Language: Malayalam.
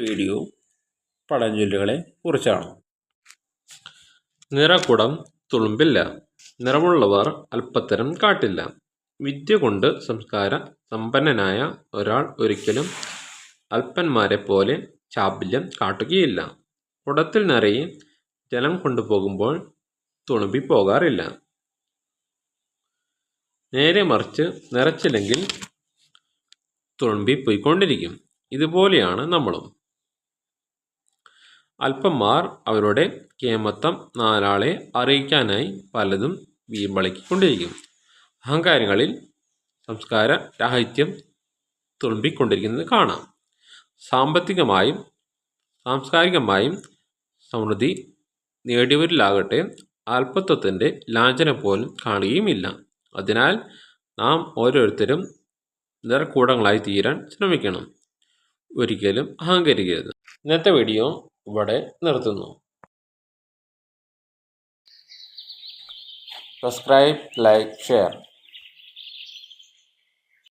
വീഡിയോ പഴഞ്ചൊല്ലുകളെ കുറിച്ചാണ്. നിറകുടം തുളുമ്പില്ല, നിറമുള്ളവർ അല്പത്തരം കാട്ടില്ല. വിദ്യ കൊണ്ട് സംസ്കാര സമ്പന്നനായ ഒരാൾ ഒരിക്കലും അല്പന്മാരെ പോലെ ചാബല്യം കാട്ടുകയില്ല. കുടത്തിൽ നിറയെ ജലം കൊണ്ടുപോകുമ്പോൾ തുളുമ്പിപ്പോകാറില്ല. നേരെ മറിച്ച് നിറച്ചില്ലെങ്കിൽ തുളുമ്പിപ്പോയിക്കൊണ്ടിരിക്കും. ഇതുപോലെയാണ് നമ്മളും. അല്പന്മാർ അവരുടെ കേമത്വം നാലാളെ അറിയിക്കാനായി പലതും വീമ്പളക്കിക്കൊണ്ടിരിക്കും. അഹങ്കാരികളിൽ സംസ്കാര രാഹിത്യം തുളുമ്പിക്കൊണ്ടിരിക്കുന്നത് കാണാം. സാമ്പത്തികമായും സാംസ്കാരികമായും സമൃദ്ധി നേടിയവരിലാകട്ടെ അല്പത്വത്തിൻ്റെ ലാഞ്ചന പോലും കാണുകയുമില്ല. അതിനാൽ നാം ഓരോരുത്തരും നിറക്കൂടങ്ങളായി തീരാൻ ശ്രമിക്കണം. ഒരിക്കലും അഹങ്കരിക്കരുത്. ഇന്നത്തെ വീഡിയോ ഇവിടെ നിർത്തുന്നു. Subscribe, like, share.